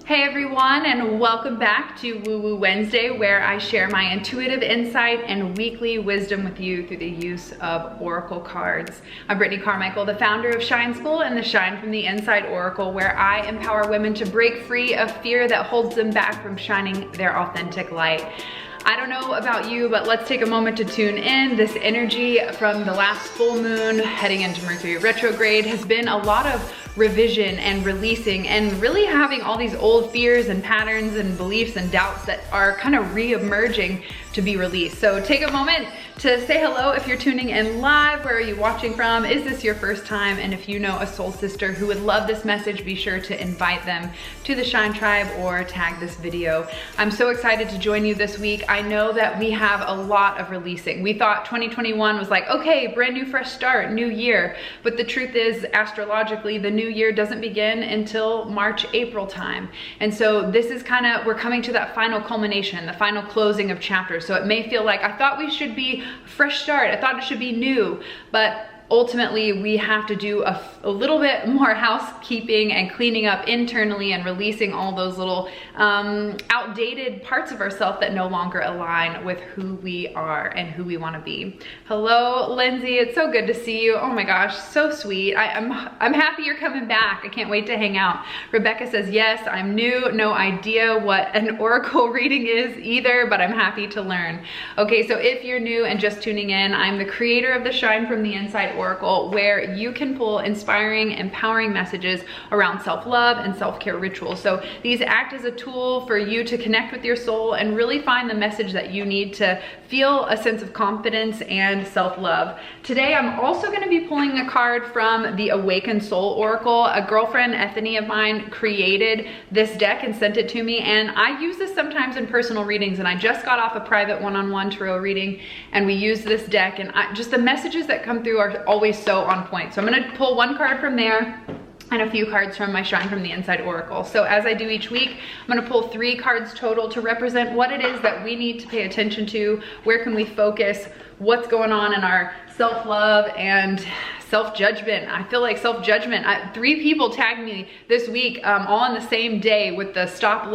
Hey everyone, and welcome back to Woo Woo Wednesday, where I share my intuitive insight and weekly wisdom with you through the use of oracle cards. I'm Brittney Carmichael, the founder of Shine School and the Shine from the Inside Oracle, where I empower women to break free of fear that holds them back from shining their authentic light. I don't know about you, but let's take a moment to tune in. This energy from the last full moon heading into Mercury retrograde has been a lot of revision and releasing and really having all these old fears and patterns and beliefs and doubts that are kind of re-emerging to be released. So take a moment to say hello if you're tuning in live. Where are you watching from? Is this your first time? And if you know a soul sister who would love this message, be sure to invite them to the Shine Tribe or tag this video. I'm so excited to join you this week. I know that we have a lot of releasing. We thought 2021 was like, okay, brand new fresh start, new year. But the truth is, astrologically, the new year doesn't begin until March, April time. And so this is kind of, we're coming to that final culmination, the final closing of chapters. So it may feel like, I thought we should be fresh start. I thought it should be new, but ultimately we have to do a little bit more housekeeping and cleaning up internally and releasing all those little outdated parts of ourselves that no longer align with who we are and who we want to be. Hello, Lindsay. It's so good to see you. Oh my gosh, so sweet. I'm happy you're coming back. I can't wait to hang out. Rebecca says, yes, I'm new. No idea what an oracle reading is either, but I'm happy to learn. Okay, so if you're new and just tuning in, I'm the creator of the Shine from the Inside Oracle, where you can pull inspiring, empowering messages around self-love and self-care rituals. So these act as a tool for you to connect with your soul and really find the message that you need to feel a sense of confidence and self-love. Today, I'm also going to be pulling a card from the Awakened Soul Oracle. A girlfriend, Ethany of mine, created this deck and sent it to me, and I use this sometimes in personal readings, and I just got off a private one-on-one tarot reading, and we use this deck, and just the messages that come through are always so on point. So I'm going to pull one card from there and a few cards from my Shine from the Inside Oracle. So as I do each week, I'm going to pull 3 cards total to represent what it is that we need to pay attention to, where can we focus, what's going on in our self-love and self-judgment. I feel like self-judgment. 3 people tagged me this week all on the same day with the stop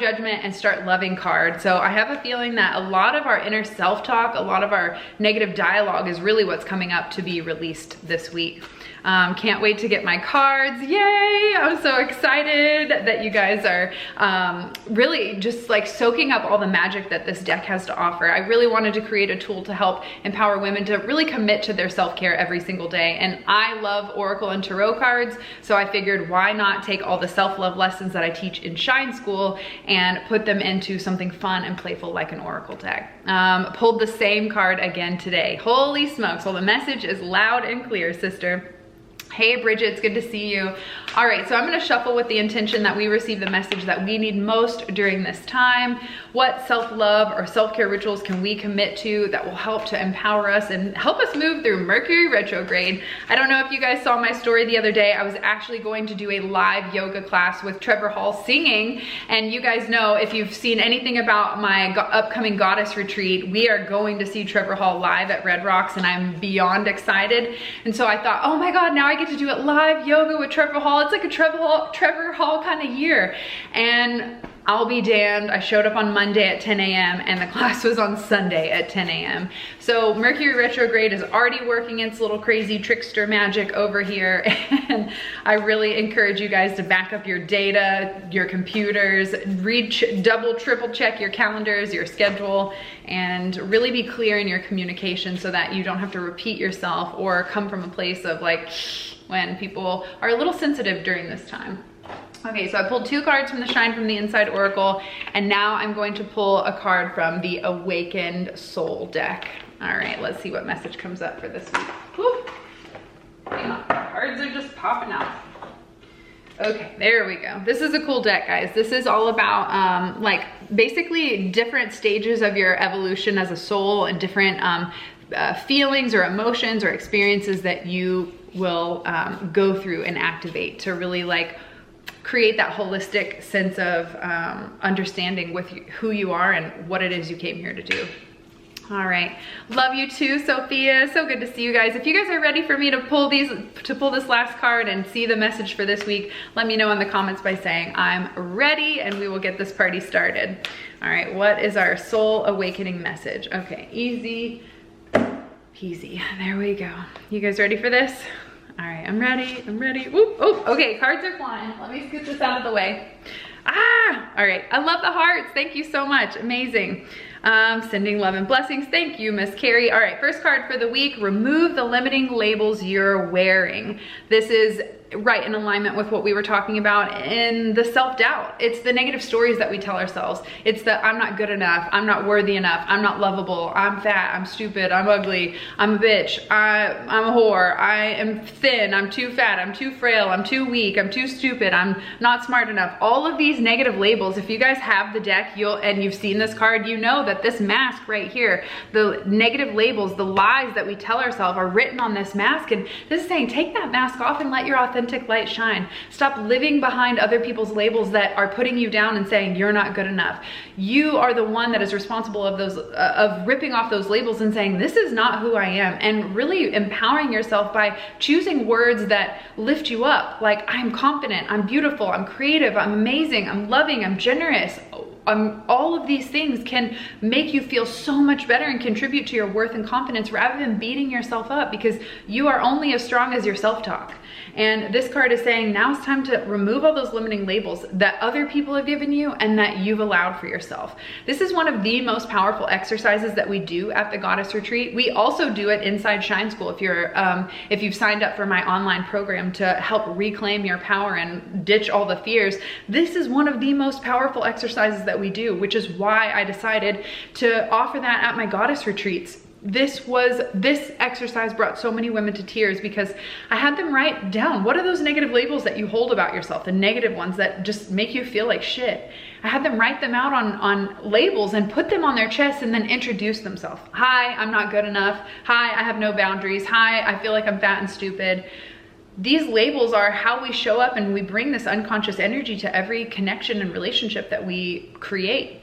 judgment and start loving card. So I have a feeling that a lot of our inner self-talk, a lot of our negative dialogue is really what's coming up to be released this week. Can't wait to get my cards. Yay! I'm so excited that you guys are really just like soaking up all the magic that this deck has to offer. I really wanted to create a tool to help empower women to really commit to their self-care every single day. And I love Oracle and Tarot cards, so I figured why not take all the self-love lessons that I teach in Shine School and put them into something fun and playful like an Oracle deck. Pulled the same card again today. Holy smokes, well, the message is loud and clear, sister. Hey Bridget, it's good to see you. All right, so I'm gonna shuffle with the intention that we receive the message that we need most during this time. What self-love or self-care rituals can we commit to that will help to empower us and help us move through Mercury retrograde? I don't know if you guys saw my story the other day. I was actually going to do a live yoga class with Trevor Hall singing. And you guys know, if you've seen anything about my upcoming goddess retreat, we are going to see Trevor Hall live at Red Rocks, and I'm beyond excited. And so I thought, oh my God, now I get to do it live yoga with Trevor Hall. It's like a Trevor Hall kind of year. And I'll be damned, I showed up on Monday at 10 a.m. and the class was on Sunday at 10 a.m. So Mercury retrograde is already working its little crazy trickster magic over here. And I really encourage you guys to back up your data, your computers, double, triple check your calendars, your schedule, and really be clear in your communication so that you don't have to repeat yourself or come from a place of like, when people are a little sensitive during this time. Okay, so I pulled 2 cards from the Shine from the Inside Oracle, and now I'm going to pull a card from the Awakened Soul deck. All right, let's see what message comes up for this week. Whew. Hang on, cards are just popping out. Okay, there we go. This is a cool deck, guys. This is all about like basically different stages of your evolution as a soul and different feelings or emotions or experiences that you will go through and activate to really like create that holistic sense of understanding with who you are and what it is you came here to do. All right, love you too, Sophia. So good to see you guys. If you guys are ready for me to pull this last card and see the message for this week, let me know in the comments by saying I'm ready, and we will get this party started. All right, what is our soul awakening message? Okay, easy peasy. There we go. You guys ready for this? All right, I'm ready. I'm ready. Whoop. Oh, okay, cards are flying. Let me scoot this out of the way. All right, I love the hearts. Thank you so much. Amazing. Sending love and blessings. Thank you, Miss Carrie. All right, first card for the week. Remove the limiting labels you're wearing. This is right in alignment with what we were talking about in the self-doubt. It's the negative stories that we tell ourselves. It's the I'm not good enough, I'm not worthy enough, I'm not lovable, I'm fat, I'm stupid, I'm ugly, I'm a bitch, I'm a whore, I am thin, I'm too fat, I'm too frail, I'm too weak, I'm too stupid, I'm not smart enough. All of these negative labels, if you guys have the deck and you've seen this card, you know that this mask right here, the negative labels, the lies that we tell ourselves are written on this mask. And this is saying, take that mask off and let your authentic light shine. Stop living behind other people's labels that are putting you down and saying you're not good enough. You are the one that is responsible of those of ripping off those labels and saying this is not who I am, and really empowering yourself by choosing words that lift you up, like I'm confident, I'm beautiful, I'm creative, I'm amazing, I'm loving, I'm generous. All of these things can make you feel so much better and contribute to your worth and confidence rather than beating yourself up, because you are only as strong as your self-talk. And this card is saying now it's time to remove all those limiting labels that other people have given you and that you've allowed for yourself. This is one of the most powerful exercises that we do at the Goddess Retreat. We also do it inside Shine School if you've signed up for my online program to help reclaim your power and ditch all the fears. This is one of the most powerful exercises that we do, which is why I decided to offer that at my Goddess Retreats. This exercise brought so many women to tears because I had them write down, what are those negative labels that you hold about yourself, the negative ones that just make you feel like shit. I had them write them out on labels and put them on their chest and then introduce themselves. Hi, I'm not good enough. Hi, I have no boundaries. Hi, I feel like I'm fat and stupid. These labels are how we show up, and we bring this unconscious energy to every connection and relationship that we create.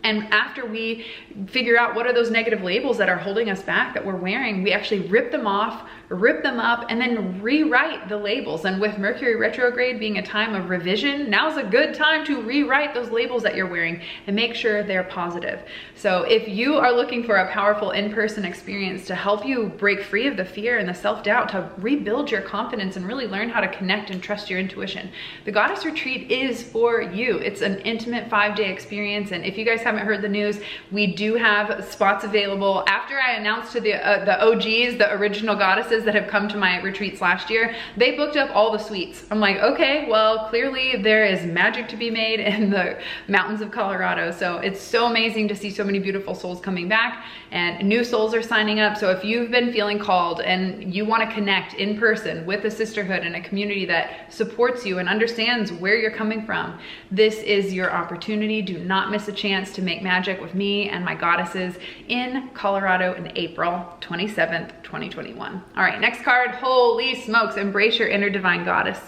And after we figure out what are those negative labels that are holding us back, that we're wearing, we actually rip them off, rip them up, and then rewrite the labels. And with Mercury retrograde being a time of revision, now's a good time to rewrite those labels that you're wearing and make sure they're positive. So if you are looking for a powerful in-person experience to help you break free of the fear and the self-doubt, to rebuild your confidence and really learn how to connect and trust your intuition, the Goddess Retreat is for you. It's an intimate 5-day experience. And if you guys haven't heard the news, we do have spots available. After I announced to the OGs, the original goddesses that have come to my retreats last year, they booked up all the suites. I'm like, okay, well, clearly there is magic to be made in the mountains of Colorado. So it's so amazing to see so many beautiful souls coming back, and new souls are signing up. So if you've been feeling called and you want to connect in person with a sisterhood and a community that supports you and understands where you're coming from, this is your opportunity. Do not miss a chance to make magic with me and my goddesses in Colorado in April 27th, 2021. All right, next card. Holy smokes, embrace your inner divine goddess.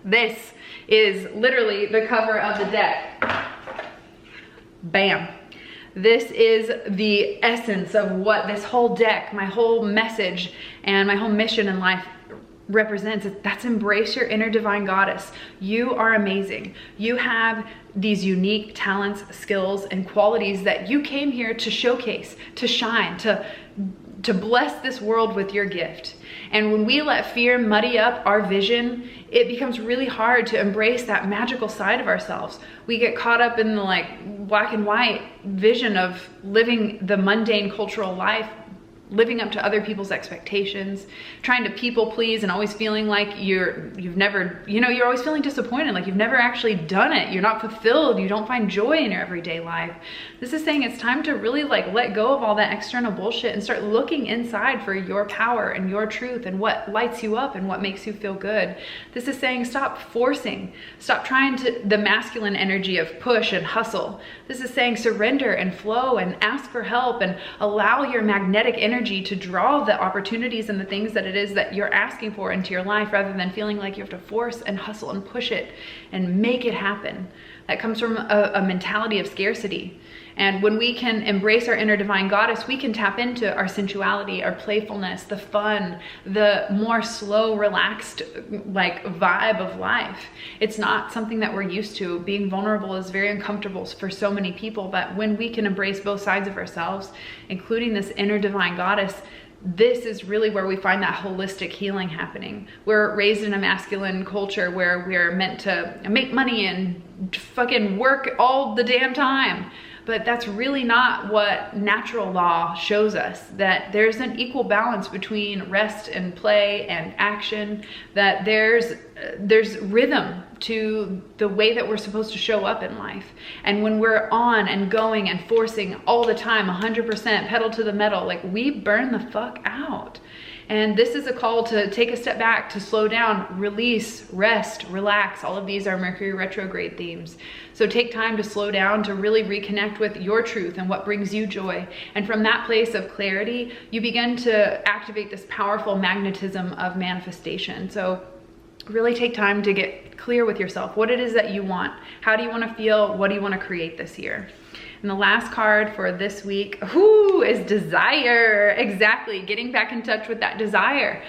This is literally the cover of the deck. Bam. This is the essence of what this whole deck, my whole message, and my whole mission in life represents. That's embrace your inner divine goddess. You are amazing. You have these unique talents, skills, and qualities that you came here to showcase, to shine, to bless this world with your gift. And when we let fear muddy up our vision, it becomes really hard to embrace that magical side of ourselves. We get caught up in the like black and white vision of living the mundane cultural life, living up to other people's expectations, trying to people please, and always feeling like you're always feeling disappointed, like you've never actually done it. You're not fulfilled. You don't find joy in your everyday life. This is saying it's time to really like let go of all that external bullshit and start looking inside for your power and your truth and what lights you up and what makes you feel good. This is saying stop forcing, stop trying to the masculine energy of push and hustle. This is saying surrender and flow and ask for help and allow your magnetic energy to draw the opportunities and the things that it is that you're asking for into your life, rather than feeling like you have to force and hustle and push it and make it happen. That comes from a mentality of scarcity. And when we can embrace our inner divine goddess, we can tap into our sensuality, our playfulness, the fun, the more slow, relaxed like vibe of life. It's not something that we're used to. Being vulnerable is very uncomfortable for so many people, but when we can embrace both sides of ourselves, including this inner divine goddess, this is really where we find that holistic healing happening. We're raised in a masculine culture where we're meant to make money and fucking work all the damn time. But that's really not what natural law shows us, that there's an equal balance between rest and play and action, that there's rhythm to the way that we're supposed to show up in life. And when we're on and going and forcing all the time, 100% pedal to the metal, like we burn the fuck out. And this is a call to take a step back, to slow down, release, rest, relax. All of these are Mercury retrograde themes. So take time to slow down, to really reconnect with your truth and what brings you joy. And from that place of clarity, you begin to activate this powerful magnetism of manifestation. So really take time to get clear with yourself, what it is that you want. How do you want to feel? What do you want to create this year? And the last card for this week, is desire. Exactly, getting back in touch with that desire.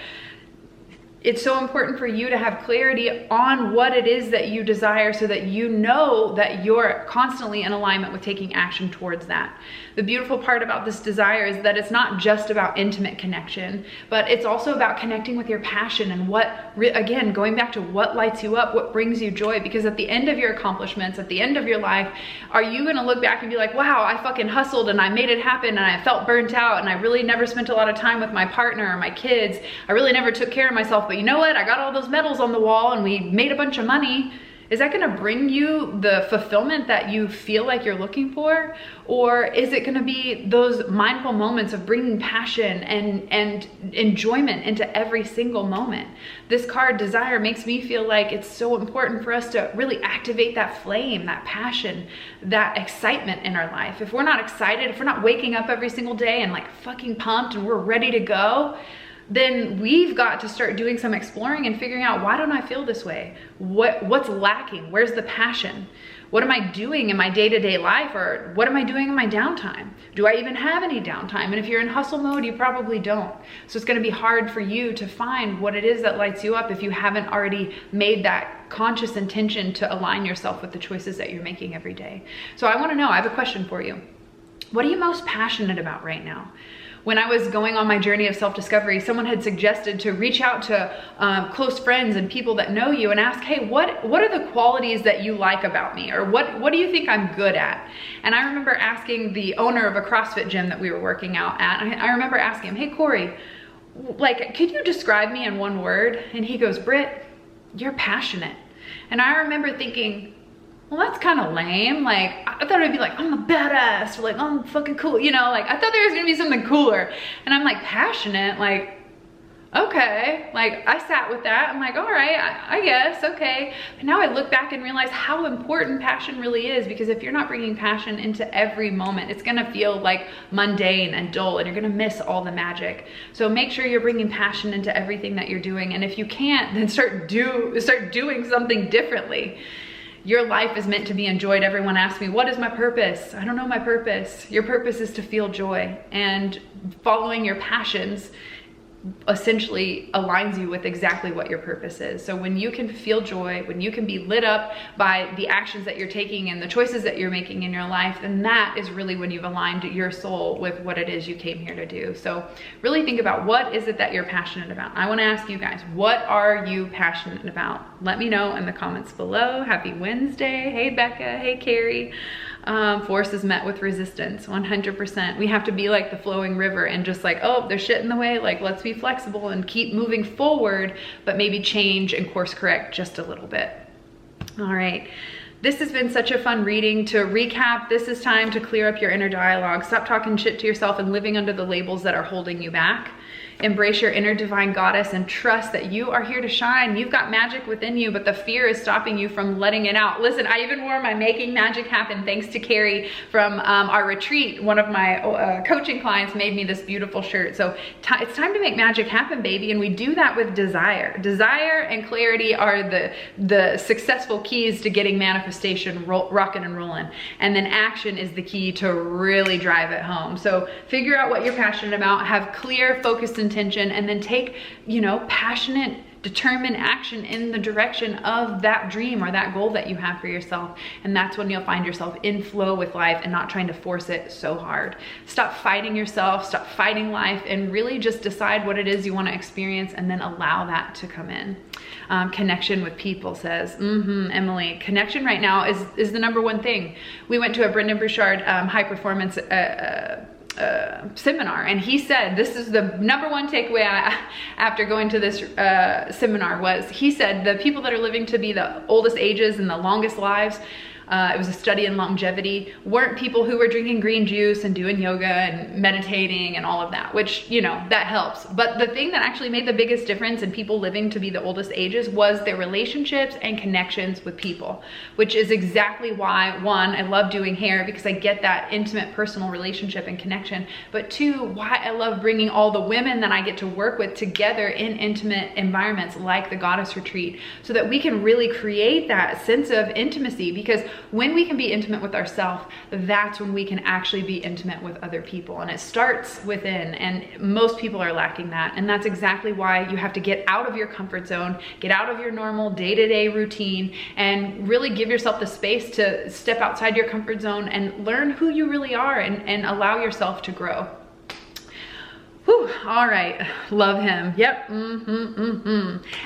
It's so important for you to have clarity on what it is that you desire so that you know that you're constantly in alignment with taking action towards that. The beautiful part about this desire is that it's not just about intimate connection, but it's also about connecting with your passion and again, going back to what lights you up, what brings you joy. Because at the end of your accomplishments, at the end of your life, are you gonna look back and be like, wow, I fucking hustled and I made it happen and I felt burnt out and I really never spent a lot of time with my partner or my kids. I really never took care of myself, but you know what? I got all those medals on the wall and we made a bunch of money. Is that gonna bring you the fulfillment that you feel like you're looking for? Or is it gonna be those mindful moments of bringing passion and enjoyment into every single moment? This card, desire, makes me feel like it's so important for us to really activate that flame, that passion, that excitement in our life. If we're not excited, if we're not waking up every single day and like fucking pumped and we're ready to go, then we've got to start doing some exploring and figuring out, why don't I feel this way? What's lacking? Where's the passion? What am I doing in my day-to-day life? Or what am I doing in my downtime? Do I even have any downtime? And if you're in hustle mode, you probably don't. So it's gonna be hard for you to find what it is that lights you up if you haven't already made that conscious intention to align yourself with the choices that you're making every day. So I wanna know, I have a question for you. What are you most passionate about right now? When I was going on my journey of self-discovery, someone had suggested to reach out to close friends and people that know you and ask, hey, what are the qualities that you like about me? Or what do you think I'm good at? And I remember asking the owner of a CrossFit gym that we were working out at, I remember asking him, hey, Corey, like, could you describe me in one word? And he goes, Britt, you're passionate. And I remember thinking, well, that's kind of lame. Like, I thought it'd be like, I'm a badass, or like, I'm fucking cool. You know, like, I thought there was gonna be something cooler. And I'm like, passionate, like, okay. Like, I sat with that. I'm like, all right, I guess, okay. But now I look back and realize how important passion really is, because if you're not bringing passion into every moment, it's gonna feel like mundane and dull, and you're gonna miss all the magic. So make sure you're bringing passion into everything that you're doing. And if you can't, then start doing something differently. Your life is meant to be enjoyed. Everyone asks me, what is my purpose? I don't know my purpose. Your purpose is to feel joy, and following your passions essentially aligns you with exactly what your purpose is. So when you can feel joy, when you can be lit up by the actions that you're taking and the choices that you're making in your life, then that is really when you've aligned your soul with what it is you came here to do. So really think about, what is it that you're passionate about? I want to ask you guys, what are you passionate about? Let me know in the comments below. Happy Wednesday. Hey, Becca. Hey, Carrie. Force is met with resistance, 100%. We have to be like the flowing river and just like, oh, there's shit in the way. Like, let's be flexible and keep moving forward, but maybe change and course correct just a little bit. All right. This has been such a fun reading. To recap, this is time to clear up your inner dialogue. Stop talking shit to yourself and living under the labels that are holding you back. embrace your inner divine goddess and trust that you are here to shine. You've got magic within you, but the fear is stopping you from letting it out. Listen, I even wore my Making Magic Happen thanks to Carrie from our retreat. One of my coaching clients made me this beautiful shirt. So it's time to make magic happen, baby. And we do that with desire. Desire and clarity are the successful keys to getting manifestation rocking and rolling. And then action is the key to really drive it home. So figure out what you're passionate about, have clear, focused intention, and then take, you know, passionate, determined action in the direction of that dream or that goal that you have for yourself. And that's when you'll find yourself in flow with life and not trying to force it so hard. Stop fighting yourself, stop fighting life, and really just decide what it is you want to experience and then allow that to come in. Connection with people says, Emily, connection right now is the number one thing. We went to a Brittney Bouchard high performance seminar, and he said this is the number one takeaway after going to this seminar was, he said the people that are living to be the oldest ages and the longest lives, it was a study in longevity, weren't people who were drinking green juice and doing yoga and meditating and all of that, which, you know, that helps. But the thing that actually made the biggest difference in people living to be the oldest ages was their relationships and connections with people, which is exactly why, one, I love doing hair because I get that intimate personal relationship and connection, but two, why I love bringing all the women that I get to work with together in intimate environments like the Goddess Retreat, so that we can really create that sense of intimacy. Because when we can be intimate with ourselves, that's when we can actually be intimate with other people. And it starts within, and most people are lacking that. And that's exactly why you have to get out of your comfort zone, get out of your normal day-to-day routine, and really give yourself the space to step outside your comfort zone and learn who you really are and allow yourself to grow. Whew, all right, love him. Yep.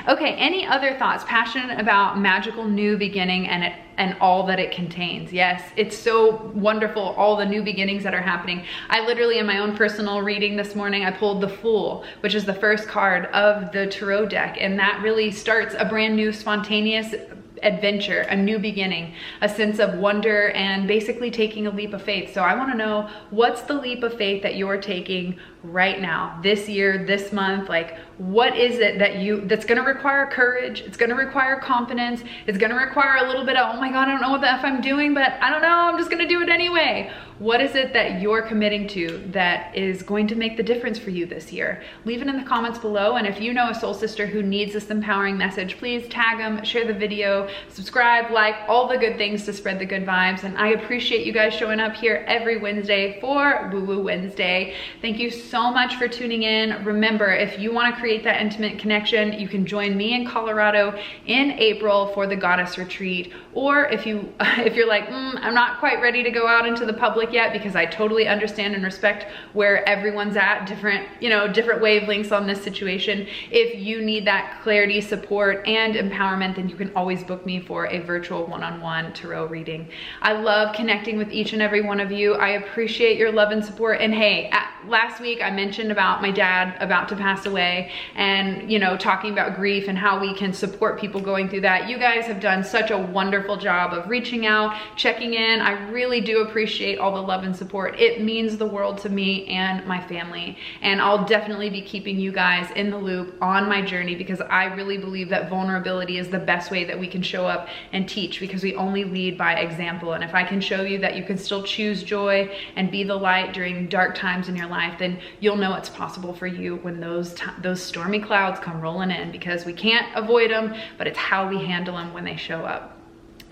Okay, any other thoughts? Passionate about magical new beginning and all that it contains. Yes, it's so wonderful, all the new beginnings that are happening. I literally, in my own personal reading this morning, I pulled the Fool, which is the first card of the Tarot deck, and that really starts a brand new spontaneous adventure, a new beginning, a sense of wonder, and basically taking a leap of faith. So I want to know, what's the leap of faith that you're taking right now, this year, this month? Like, what is it that's going to require courage? It's going to require confidence. It's going to require a little bit of, oh my God, I don't know what the F I'm doing, but I don't know, I'm just going to do it anyway. What is it that you're committing to that is going to make the difference for you this year? Leave it in the comments below. And if you know a soul sister who needs this empowering message, please tag them, share the video, subscribe, like, all the good things to spread the good vibes. And I appreciate you guys showing up here every Wednesday for Woo Woo Wednesday. Thank you so much for tuning in. Remember, if you want to create that intimate connection, you can join me in Colorado in April for the Goddess Retreat. Or if you're like, I'm not quite ready to go out into the public yet, because I totally understand and respect where everyone's at, different wavelengths on this situation. If you need that clarity, support, and empowerment, then you can always book me for a virtual one-on-one tarot reading. I love connecting with each and every one of you. I appreciate your love and support. And hey, last week I mentioned about my dad about to pass away, and talking about grief and how we can support people going through that. You guys have done such a wonderful job of reaching out, checking in. I really do appreciate all the love and support. It means the world to me and my family. And I'll definitely be keeping you guys in the loop on my journey, because I really believe that vulnerability is the best way that we can show up and teach, because we only lead by example. And if I can show you that you can still choose joy and be the light during dark times in your life, then you'll know it's possible for you when those stormy clouds come rolling in, because we can't avoid them, but it's how we handle them when they show up.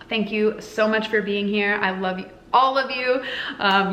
Thank you so much for being here. I love you, all of you.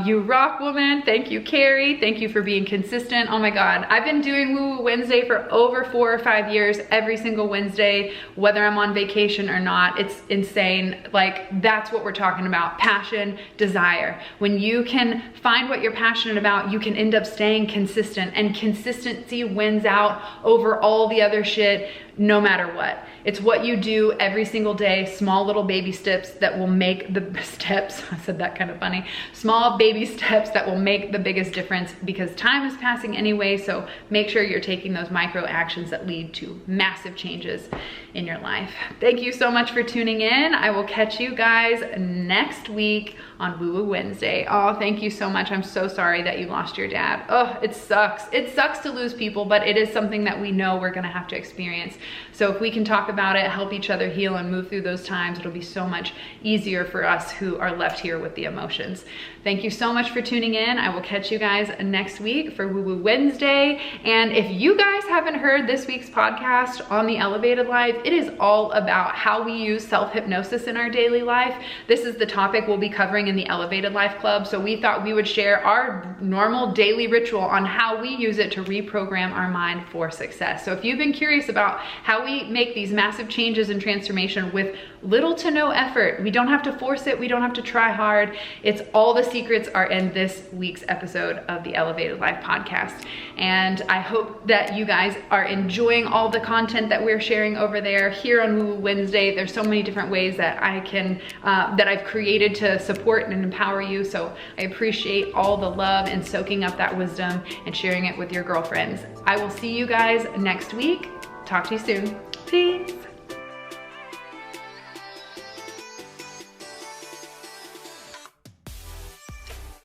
You rock, woman. Thank you, Carrie. Thank you for being consistent. Oh my God, I've been doing Woo Woo Wednesday for over 4 or 5 years, every single Wednesday, whether I'm on vacation or not. It's insane. Like, that's what we're talking about. Passion, desire. When you can find what you're passionate about, you can end up staying consistent, and consistency wins out over all the other shit, no matter what. It's what you do every single day, small little baby steps that will make the steps. I said that kind of funny. Small baby steps that will make the biggest difference, because time is passing anyway. So make sure you're taking those micro actions that lead to massive changes in your life. Thank you so much for tuning in. I will catch you guys next week on Woo Woo Wednesday. Oh, thank you so much. I'm so sorry that you lost your dad. Oh, it sucks. It sucks to lose people, but it is something that we know we're gonna have to experience. So if we can talk about it, help each other heal and move through those times, it'll be so much easier for us who are left here with the emotions. Thank you so much for tuning in. I will catch you guys next week for Woo Woo Wednesday. And if you guys haven't heard this week's podcast on the Elevated Life, it is all about how we use self-hypnosis in our daily life. This is the topic we'll be covering in the Elevated Life Club. So we thought we would share our normal daily ritual on how we use it to reprogram our mind for success. So if you've been curious about how we make these massive changes and transformation with little to no effort, we don't have to force it, we don't have to try hard. It's all the secrets are in this week's episode of the Elevated Life podcast. And I hope that you guys are enjoying all the content that we're sharing over there. Here on Woo Woo Wednesday, there's so many different ways that I can, that I've created to support and empower you. So I appreciate all the love and soaking up that wisdom and sharing it with your girlfriends. I will see you guys next week. Talk to you soon. Peace.